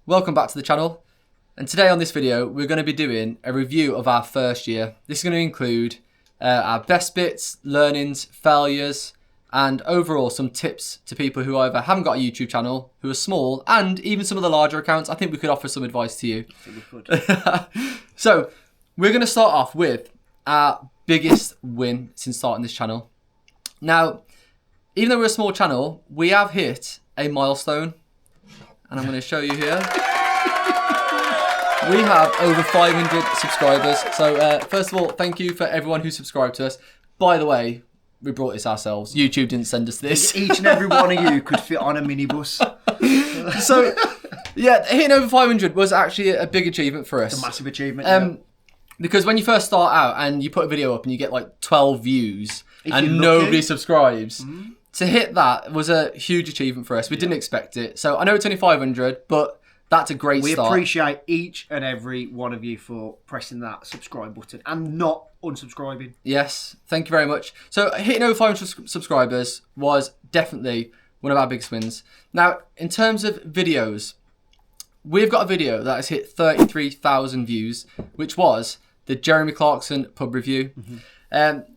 welcome back to the channel. And today on this video, we're going to be doing a review of our first year. This is going to include our best bits, learnings, failures, and overall some tips to people who either haven't got a YouTube channel, who are small, and even some of the larger accounts. I think we could offer some advice to you. I think we could. So, we're going to start off with our biggest win since starting this channel. Now, even though we're a small channel, we have hit a milestone. And I'm going to show you here. We have over 500 subscribers. So first of all, thank you for everyone who subscribed to us. By the way, we brought this ourselves. YouTube didn't send us this. Each and every one of you could fit on a minibus. So, yeah, hitting over 500 was actually a big achievement for us. It's a massive achievement. Because when you first start out and you put a video up and you get like 12 views and nobody subscribes, to hit that was a huge achievement for us. We didn't expect it. So I know it's only 500, but that's a great start. We appreciate each and every one of you for pressing that subscribe button and not unsubscribing. Yes, thank you very much. So hitting over 500 subscribers was definitely one of our biggest wins. Now, in terms of videos, we've got a video that has hit 33,000 views, which was the Jeremy Clarkson pub review.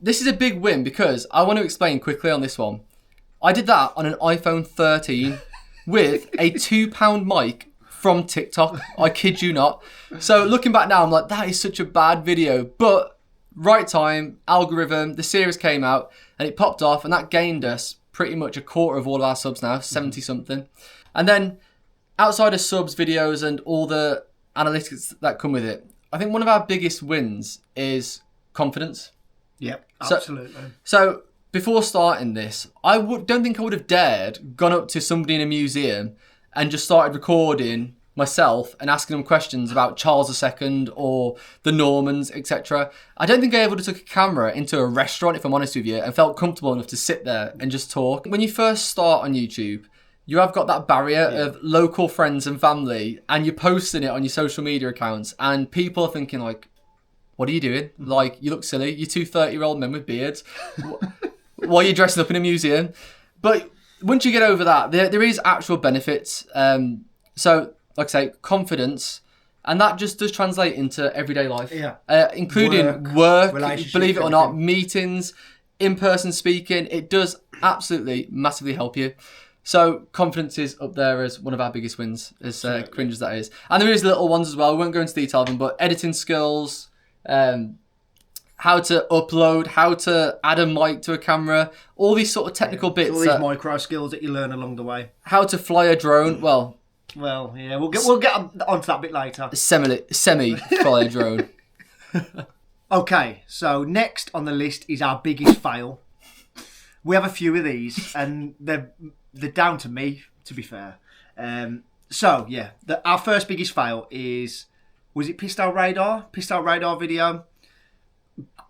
This is a big win because I want to explain quickly on this one. I did that on an iPhone 13 with a £2 mic from TikTok. I kid you not. So looking back now, I'm like, that is such a bad video. But right time, algorithm, the series came out and it popped off and that gained us pretty much a quarter of all of our subs now, 70 something. And then outside of subs, videos and all the analytics that come with it, I think one of our biggest wins is confidence. Yep, absolutely. So before starting this, don't think I would have dared gone up to somebody in a museum and just started recording myself and asking them questions about Charles II or the Normans, etc. I don't think I ever would have took a camera into a restaurant, if I'm honest with you, and felt comfortable enough to sit there and just talk. When you first start on YouTube, you have got that barrier of local friends and family, and you're posting it on your social media accounts, and people are thinking like, what are you doing? Like, you look silly. You're two 30-year-old men with beards. Why are you dressing up in a museum? But once you get over that, there is actual benefits. So, like I say, confidence, and that just does translate into everyday life. Yeah. Including work, believe it or not, meetings, in-person speaking. It does absolutely massively help you. So confidence is up there as one of our biggest wins, as cringe as that is. And there is little ones as well. We won't go into detail of them, but editing skills, how to upload, how to add a mic to a camera, all these sort of technical bits. All these micro skills that you learn along the way. How to fly a drone. Well, yeah, we'll get onto that bit later. Semi fly a drone. Okay, so next on the list is our biggest fail. We have a few of these, and they're down to me, to be fair. So yeah, our first biggest fail was it Pistol Radar video.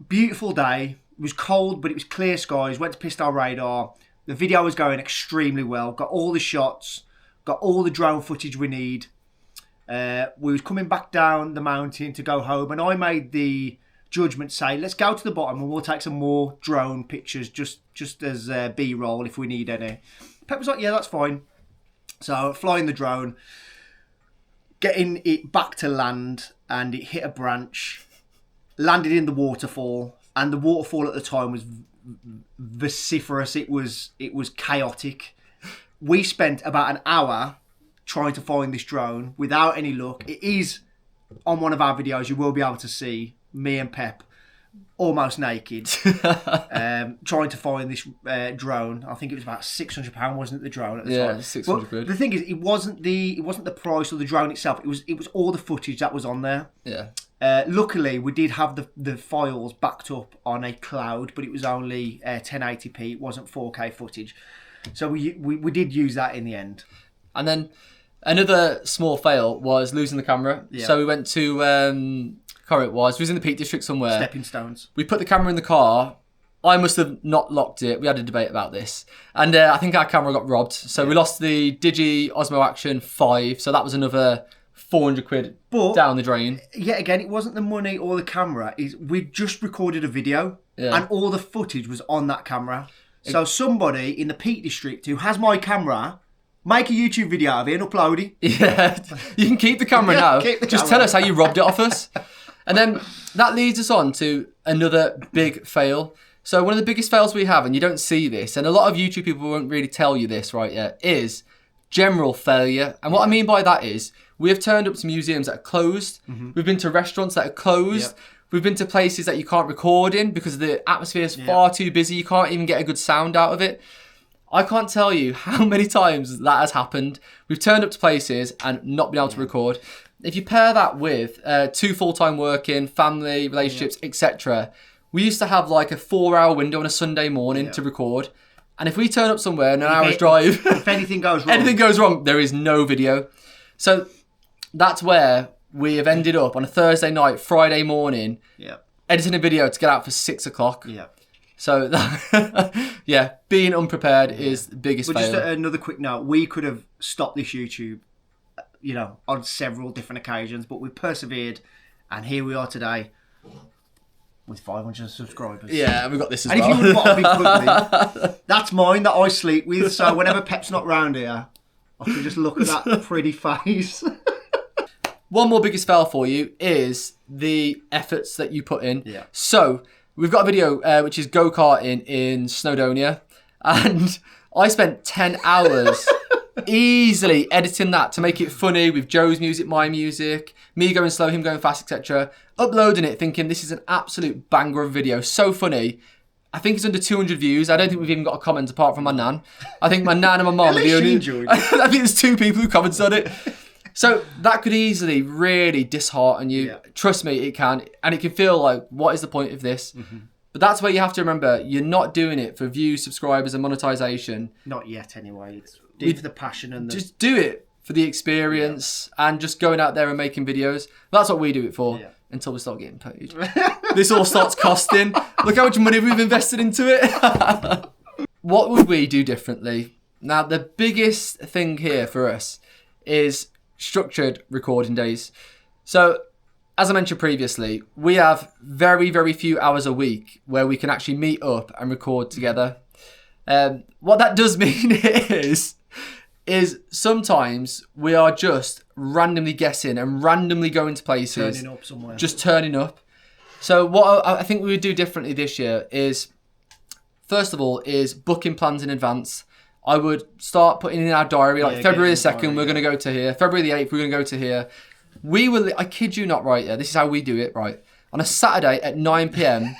Beautiful day. It was cold, but it was clear skies. Went to Pistol Radar. The video was going extremely well. Got all the shots. Got all the drone footage we need. We was coming back down the mountain to go home, and I made the judgment say, let's go to the bottom and we'll take some more drone pictures just as B-roll if we need any. Pep was like, yeah, that's fine. So flying the drone, getting it back to land, and it hit a branch. Landed in the waterfall, and the waterfall at the time was vociferous. It was chaotic. We spent about an hour trying to find this drone without any luck. It is on one of our videos. You will be able to see me and Pep almost naked trying to find this drone. I think it was about £600, wasn't it? The drone at the time. Yeah, 600 quid. The thing is, it wasn't the price of the drone itself. It was all the footage that was on there. Yeah. Luckily, we did have the files backed up on a cloud, but it was only 1080p. It wasn't 4K footage, so we did use that in the end. And then another small fail was losing the camera. Yeah. So we went to where it was. We was in the Peak District somewhere. Stepping stones. We put the camera in the car. I must have not locked it. We had a debate about this, and I think our camera got robbed. So we lost the Digi Osmo Action 5. So that was another 400 quid down the drain. Yet again, it wasn't the money or the camera. We just recorded a video, and all the footage was on that camera. So somebody in the Peak District who has my camera Make a YouTube video of it and upload it. Yeah, you can keep the camera now. Keep the Just camera. tell us how you robbed it off us. And then that leads us on to another big fail. So one of the biggest fails we have, and you don't see this, and a lot of YouTube people won't really tell you this right yet, is general failure. And what I mean by that is we have turned up to museums that are closed. We've been to restaurants that are closed. Yep. We've been to places that you can't record in because the atmosphere is far too busy. You can't even get a good sound out of it. I can't tell you how many times that has happened. We've turned up to places and not been able to record. If you pair that with 2 full-time working, family, relationships, etc., we used to have like a 4-hour window on a Sunday morning to record. And if we turn up somewhere in an hour's drive, if anything goes wrong, there is no video. So that's where we have ended up on a Thursday night, Friday morning, editing a video to get out for 6 o'clock. Yeah. So, yeah, being unprepared is the biggest fail. Just another quick note. We could have stopped this YouTube, on several different occasions, but we persevered, and here we are today with 500 subscribers. Yeah, and we've got this as and well. And if you would bottom me quickly, that's mine that I sleep with, so whenever Pep's not round here, I can just look at that pretty face. One more biggest fail for you is the efforts that you put in. Yeah. So, we've got a video which is go-karting in Snowdonia, and I spent 10 hours easily editing that to make it funny with Joe's music, my music, me going slow, him going fast, etc. Uploading it thinking this is an absolute banger of a video, so funny. I think it's under 200 views. I don't think we've even got a comment apart from my nan. I think my nan and my mum are the only... I think there's 2 people who commented on it. So that could easily really dishearten you. Yeah. Trust me, it can. And it can feel like, what is the point of this? But that's where you have to remember, you're not doing it for views, subscribers and monetization. Not yet anyway. It's for the passion and the... Just do it for the experience and just going out there and making videos. That's what we do it for until we start getting paid. This all starts costing. Look how much money we've invested into it. What would we do differently? Now, the biggest thing here for us is structured recording days. So, as I mentioned previously, we have very, very few hours a week where we can actually meet up and record together. What that does mean is sometimes we are just randomly guessing and randomly going to places. Turning up somewhere. Just turning up. So what I think we would do differently this year is, first of all, is booking plans in advance. I would start putting in our diary, like February the 2nd, we're going to go to here. February the 8th, we're going to go to here. We will, I kid you not, right? Yeah, this is how we do it, right? On a Saturday at 9 p.m,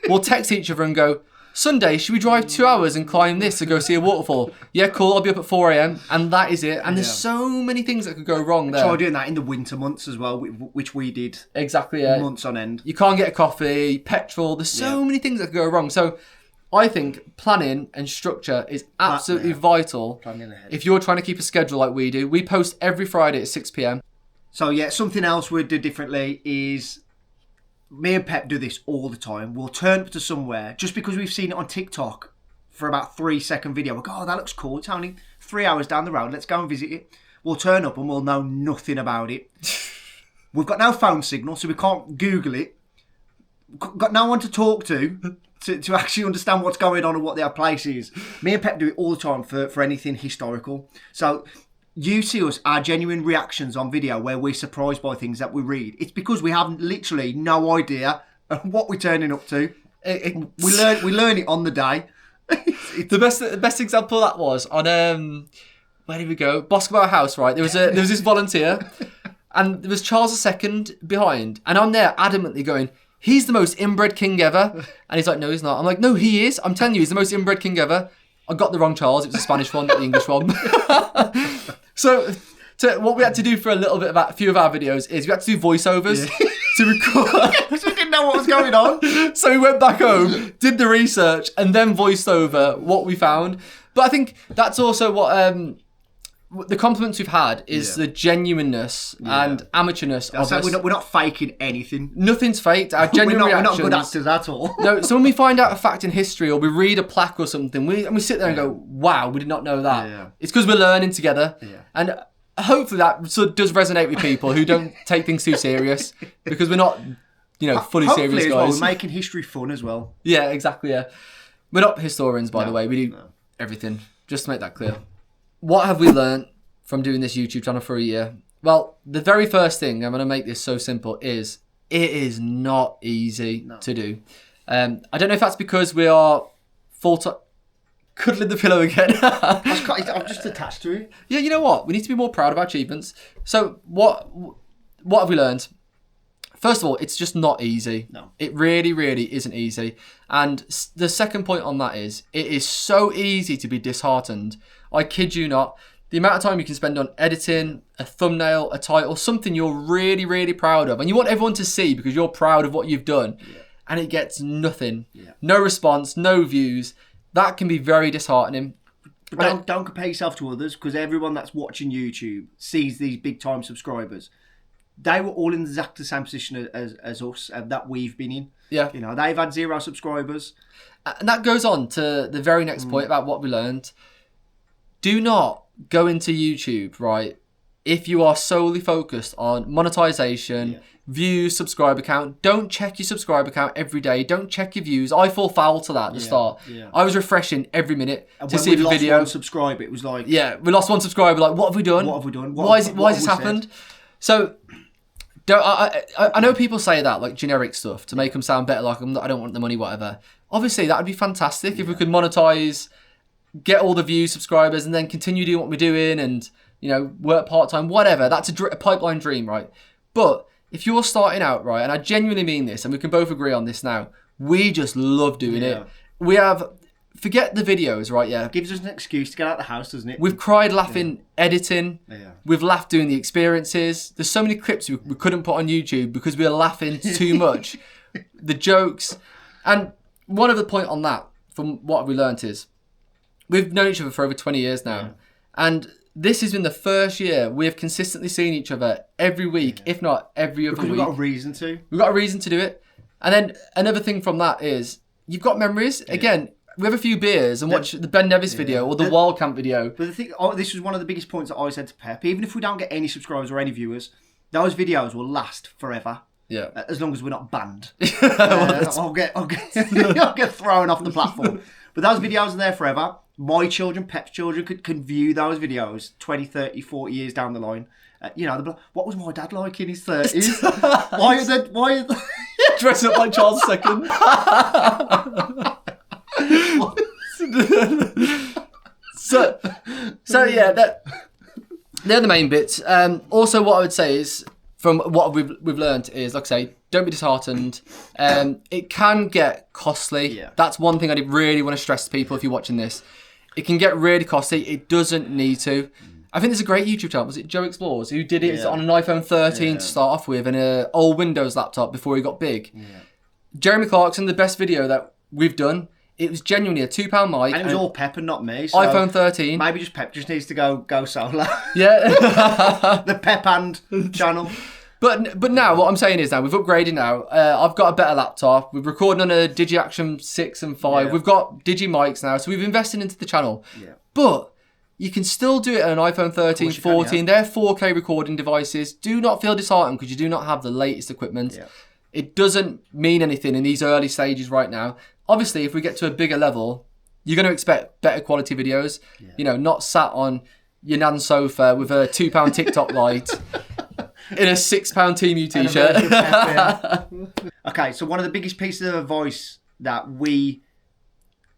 we'll text each other and go, Sunday, should we drive 2 hours and climb this to go see a waterfall? Yeah, cool, I'll be up at 4 a.m. And that is it. And there's so many things that could go wrong there. Try doing that in the winter months as well, which we did. Exactly, yeah. Months on end. You can't get a coffee, petrol, there's so many things that could go wrong. So I think planning and structure is absolutely vital if you're trying to keep a schedule like we do. We post every Friday at 6 p.m. So yeah, something else we'd do differently is, me and Pep do this all the time. We'll turn up to somewhere just because we've seen it on TikTok for about 3-second video. We'll go, oh, that looks cool. It's only 3 hours down the road. Let's go and visit it. We'll turn up and we'll know nothing about it. We've got no phone signal, so we can't Google it. Got no one to talk to actually understand what's going on and what their place is. Me and Pep do it all the time for anything historical. So you see us, our genuine reactions on video where we're surprised by things that we read. It's because we have literally no idea what we're turning up to. We learn it on the day. The best example of that was on where did we go? Boscombe House, right? There was this volunteer, and there was Charles II behind, and I'm there adamantly going, he's the most inbred king ever. And he's like, no, he's not. I'm like, no, he is. I'm telling you, he's the most inbred king ever. I got the wrong Charles. It was the Spanish one, not the English one. So what we had to do for a few of our videos is we had to do voiceovers to record. Because we didn't know what was going on. So we went back home, did the research, and then voiced over what we found. But I think that's also what... the compliments we've had is the genuineness and amateurness of us. We're not faking anything. Nothing's faked. Our genuine reactions. We're not good actors at all. No, so when we find out a fact in history or we read a plaque or something, we sit there and go, wow, we did not know that. Yeah. It's because we're learning together. Yeah. And hopefully that sort of does resonate with people who don't take things too serious, because we're not, fully serious guys. Well, we're making history fun as well. Yeah, exactly, yeah. We're not historians, by the way. We do everything, just to make that clear. what have we learned from doing this YouTube channel for a year? Well, the very first thing, I'm going to make this so simple, is it is not easy to do. I don't know if that's because we are full-time... Cuddling the pillow again. I'm just attached to it. Yeah, you know what? We need to be more proud of our achievements. So what have we learned? First of all, it's just not easy. No. It really, really isn't easy. And the second point on that is, it is so easy to be disheartened. I kid you not. The amount of time you can spend on editing a thumbnail, a title, something you're really, really proud of. And you want everyone to see because you're proud of what you've done. Yeah. And it gets nothing. Yeah. No response, no views. That can be very disheartening. But don't compare yourself to others, because everyone that's watching YouTube sees these big time subscribers. They were all in exactly the same position as us that we've been in. Yeah. You know, they've had 0 subscribers. And that goes on to the very next point about what we learned. Do not go into YouTube, right, if you are solely focused on monetization, views, subscriber count. Don't check your subscriber count every day. Don't check your views. I fall foul to that at the start. Yeah. I was refreshing every minute to see if a video. When we lost 1 subscriber, it was like... Yeah, we lost 1 subscriber. Like, what have we done? What have we done? Why has this happened? So, I know people say that, like generic stuff, to make them sound better, like I don't want the money, whatever. Obviously, that would be fantastic if we could monetize, get all the views, subscribers, and then continue doing what we're doing and, you know, work part-time, whatever. That's a pipeline dream, right? But if you're starting out, right, and I genuinely mean this, and we can both agree on this now, we just love doing it. We have, forget the videos, right, yeah. It gives us an excuse to get out of the house, doesn't it? We've cried laughing, editing. Yeah. We've laughed doing the experiences. There's so many clips we couldn't put on YouTube because we were laughing too much. The jokes. And one other point on that, from what we learnt is, we've known each other for over 20 years now. Yeah. And this has been the first year we have consistently seen each other every week, if not every other week. We've got a reason to. We've got a reason to do it. And then another thing from that is, you've got memories. Yeah. Again, we have a few beers and watch the Ben Nevis video or the Wild Camp video. But the thing, this was one of the biggest points that I said to Pep. Even if we don't get any subscribers or any viewers, those videos will last forever. Yeah. As long as we're not banned. I'll get thrown off the platform. But those videos are there forever. My children, Pep's children, can view those videos 20, 30, 40 years down the line. You know, what was my dad like in his 30s? Why dressing up like Charles II? so yeah, they're the main bits. Also, what I would say is, from what we've learned is, like I say, don't be disheartened. It can get costly. Yeah. That's one thing I really want to stress to people if you're watching this. It can get really costly. It doesn't need to. I think there's a great YouTube channel. Was it Joe Explores who did it on an iPhone 13 to start off with and an old Windows laptop before he got big. Yeah. Jeremy Clarkson, the best video that we've done. It was genuinely a £2 mic. And it was all Pep and not me. So iPhone 13. Maybe just Pep just needs to go solo. Yeah. The Pep and channel. But now, what I'm saying is now, we've upgraded now. I've got a better laptop. We're recording on a DigiAction 6 and 5. Yeah. We've got Digi mics now. So we've invested into the channel. Yeah. But you can still do it on an iPhone 13, 14. They're 4K recording devices. Do not feel disheartened because you do not have the latest equipment. Yeah. It doesn't mean anything in these early stages right now. Obviously, if we get to a bigger level, you're going to expect better quality videos. Yeah. You know, not sat on your nan's sofa with a £2 TikTok light in a £6 TMU t-shirt. Okay, so one of the biggest pieces of advice that we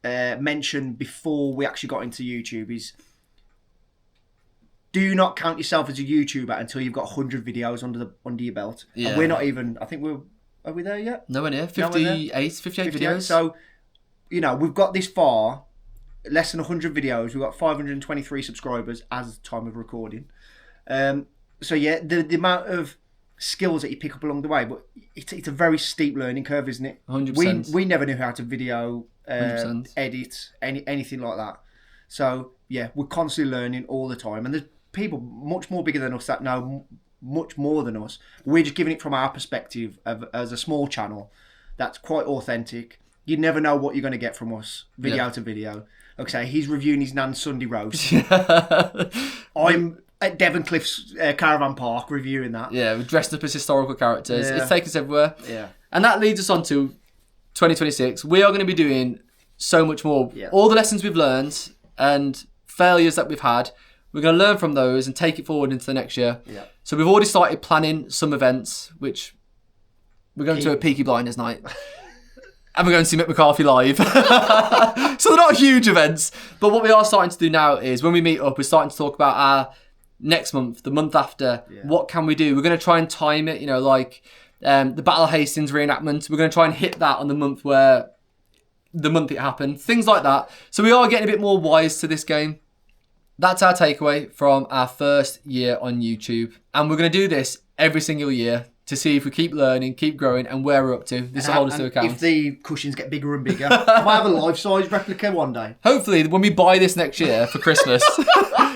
mentioned before we actually got into YouTube is, do not count yourself as a YouTuber until you've got 100 videos under your belt. Yeah. And we're not even, I think are we there yet? Nowhere near. 58 videos. So, you know, we've got this far, less than 100 videos. We've got 523 subscribers as the time of recording. So yeah, the amount of skills that you pick up along the way, but it's a very steep learning curve, isn't it? 100%. We never knew how to video, edit, anything like that. So yeah, we're constantly learning all the time. And there's people much more bigger than us that know much more than us. We're just giving it from our perspective as a small channel that's quite authentic. You never know what you're going to get from us, video to video. Like I say, he's reviewing his nan's Sunday roast. I'm at Devon Cliff's caravan park reviewing that. Yeah, we're dressed up as historical characters. It's taken us everywhere. Yeah. And that leads us on to 2026. We are going to be doing so much more. Yeah. All the lessons we've learned and failures that we've had, We're going to learn from those and take it forward into the next year. Yeah. So we've already started planning some events, which we're going to a Peaky Blinders night. And we're going to see Mick McCarthy live. So they're not huge events. But what we are starting to do now is when we meet up, we're starting to talk about our next month, the month after. Yeah. What can we do? We're going to try and time it, like the Battle of Hastings reenactment. We're going to try and hit that on the month it happened. Things like that. So we are getting a bit more wise to this game. That's our takeaway from our first year on YouTube. And we're going to do this every single year to see if we keep learning, keep growing, and where we're up to. This will hold us to account. If the cushions get bigger and bigger, I might have a life-size replica one day. Hopefully, when we buy this next year for Christmas,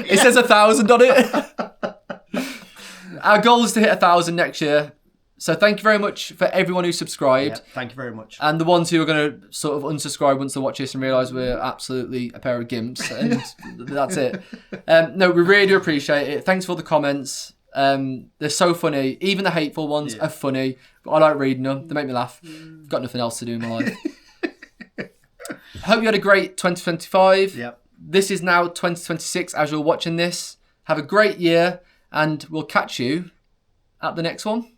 it says 1,000 on it. Our goal is to hit 1,000 next year. So thank you very much for everyone who subscribed. Yeah, thank you very much. And the ones who are going to sort of unsubscribe once they watch this and realise we're absolutely a pair of gimps. And that's it. No, we really do appreciate it. Thanks for all the comments. They're so funny. Even the hateful ones are funny. But I like reading them. They make me laugh. I've got nothing else to do in my life. Hope you had a great 2025. Yep. This is now 2026 as you're watching this. Have a great year. And we'll catch you at the next one.